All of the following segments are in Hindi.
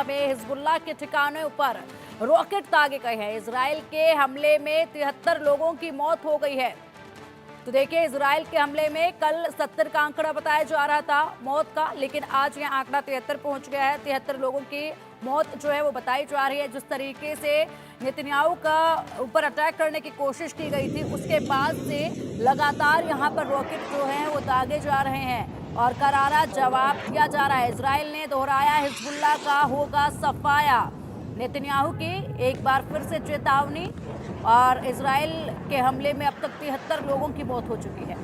गाजा में हिजबुल्लाह के ठिकानों पर रॉकेट दागे गए हैं। इजराइल के हमले में 73 लोगों की मौत हो गई है। तो देखिए, इजराइल के हमले में कल 70 का आंकड़ा बताया जा रहा था मौत का, लेकिन आज यह आंकड़ा 73 पहुंच गया है। 73 लोगों की मौत जो है वो बताई जा रही है। जिस तरीके से नेतन्याहू का ऊपर अटैक करने की कोशिश की गई थी, उसके बाद से लगातार यहाँ पर रॉकेट जो है वो दागे जा रहे हैं और करारा जवाब दिया जा रहा है। इजराइल ने दोहराया, हिजबुल्लाह का होगा सफाया। नेतन्याहू की एक बार फिर से चेतावनी, और इजराइल के हमले में अब तक 73 लोगों की मौत हो चुकी है।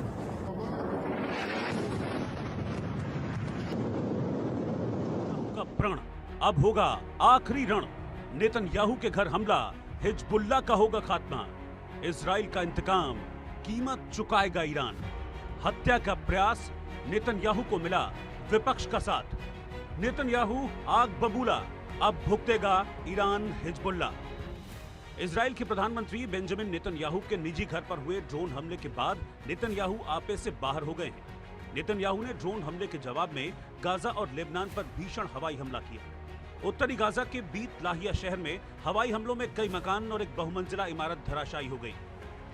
का प्रण अब होगा आखिरी रण। नेतन्याहू के घर हमला, हिजबुल्लाह का होगा खात्मा। इजराइल का इंतकाम, कीमत चुकाएगा ईरान। हत्या का प्रयास, नेतन्याहू को मिला विपक्ष का साथ। नेतन्याहू आग बबूला, अब भुगतेगा ईरान हिजबुल्लाह। इजराइल के प्रधानमंत्री बेंजामिन नेतन्याहू के निजी घर पर हुए ड्रोन हमले के बाद नेतन्याहू आपे से बाहर हो गए हैं। नेतन्याहू ने ड्रोन हमले के जवाब में गाजा और लेबनान पर भीषण हवाई हमला किया। उत्तरी गाजा के बीत लाहिया शहर में हवाई हमलों में कई मकान और एक बहुमंजिला इमारत धराशायी हो गई।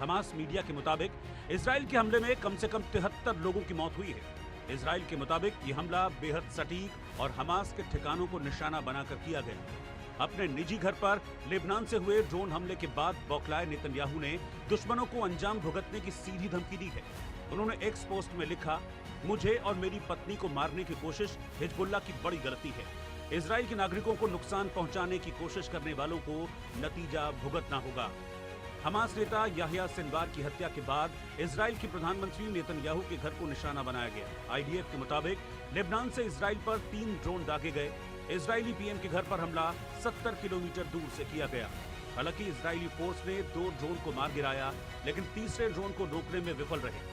हमास मीडिया के मुताबिक इजराइल के हमले में कम से कम 73 लोगों की मौत हुई है। इजराइल के मुताबिक ये हमला बेहद सटीक और हमास के ठिकानों को निशाना बनाकर किया गया। अपने निजी घर पर लेबनान से हुए ड्रोन हमले के बाद बौखलाए नेतन्याहू ने दुश्मनों को अंजाम भुगतने की सीधी धमकी दी है। उन्होंने एक्स पोस्ट में लिखा, मुझे और मेरी पत्नी को मारने की कोशिश हिजबुल्लाह की बड़ी गलती है। इजराइल के नागरिकों को नुकसान पहुंचाने की कोशिश करने वालों को नतीजा भुगतना होगा। हमास नेता याह्या सिनवार की हत्या के बाद इजराइल के प्रधानमंत्री नेतन्याहू के घर को निशाना बनाया गया। आईडीएफ के मुताबिक लेबनान से इजराइल पर 3 ड्रोन दागे गए। इजरायली पीएम के घर पर हमला 70 किलोमीटर दूर से किया गया। हालांकि इजरायली फोर्स ने 2 ड्रोन को मार गिराया, लेकिन तीसरे ड्रोन को रोकने में विफल रहे।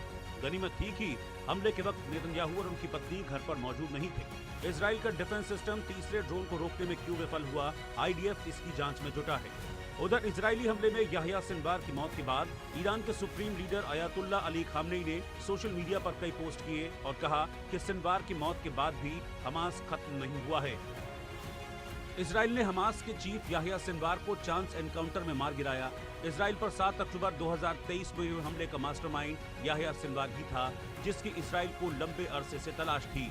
गनीमत थी कि हमले के वक्त नेतन्याहू और उनकी पत्नी घर पर मौजूद नहीं थे। इजराइल का डिफेंस सिस्टम तीसरे ड्रोन को रोकने में क्यों विफल हुआ, आईडीएफ इसकी जांच में जुटा है। उधर इजरायली हमले में याह्या सिनवार की मौत के बाद ईरान के supreme leader Ayatollah Ali Khamenei ने सोशल मीडिया पर कई पोस्ट किए और कहा कि सिनवार की मौत के बाद भी हमास खत्म नहीं हुआ है। इजराइल ने हमास के चीफ याह्या सिनवार को चांस एनकाउंटर में मार गिराया। इजराइल पर 7 अक्टूबर 2023 में हुए हमले का मास्टरमाइंड याह्या सिनवार ही था, जिसकी इजराइल को लंबे अरसे से तलाश थी।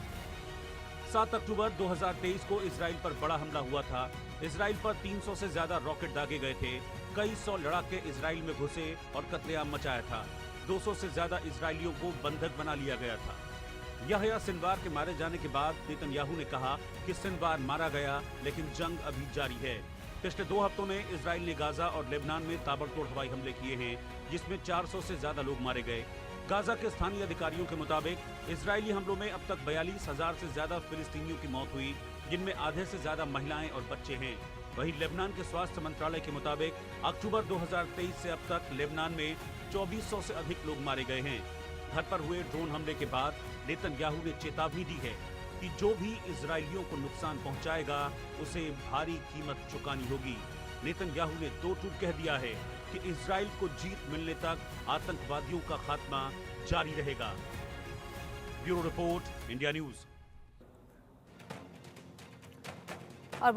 7 अक्टूबर 2023 को इजराइल पर बड़ा हमला हुआ था। इजराइल पर 300 से ज्यादा रॉकेट दागे गए थे। कई 100 लड़ाके इजराइल में घुसे और कत्लेआम मचाया था। 200 से ज्यादा इजरायलियों को बंधक बना लिया गया था। याह्या सिनवार के मारे जाने के बाद नेतन्याहू ने कहा कि सिनवार मारा गया, लेकिन जंग अभी जारी है। पिछले 2 हफ्तों में इजराइल ने गाजा और लेबनान में ताबड़तोड़ हवाई हमले किए हैं, जिसमें 400 से ज्यादा लोग मारे गए। गाजा के स्थानीय अधिकारियों के मुताबिक इजरायली हमलों में अब तक 42,000 से ज्यादा फिलिस्तीनियों की मौत हुई, जिनमें आधे से ज्यादा महिलाएं और बच्चे हैं। वहीं लेबनान के स्वास्थ्य मंत्रालय के मुताबिक अक्टूबर 2023 से अब तक लेबनान में 2400 से अधिक लोग मारे गए हैं। घर पर हुए ड्रोन हमले के बाद नेतन्याहू ने चेतावनी दी है कि जो भी इजरायलियों को नुकसान पहुंचाएगा, उसे भारी कीमत चुकानी होगी। नेतन्याहू ने 2 टूक कह दिया है कि इजराइल को जीत मिलने तक आतंकवादियों का खात्मा जारी रहेगा। Bureau report, India news. और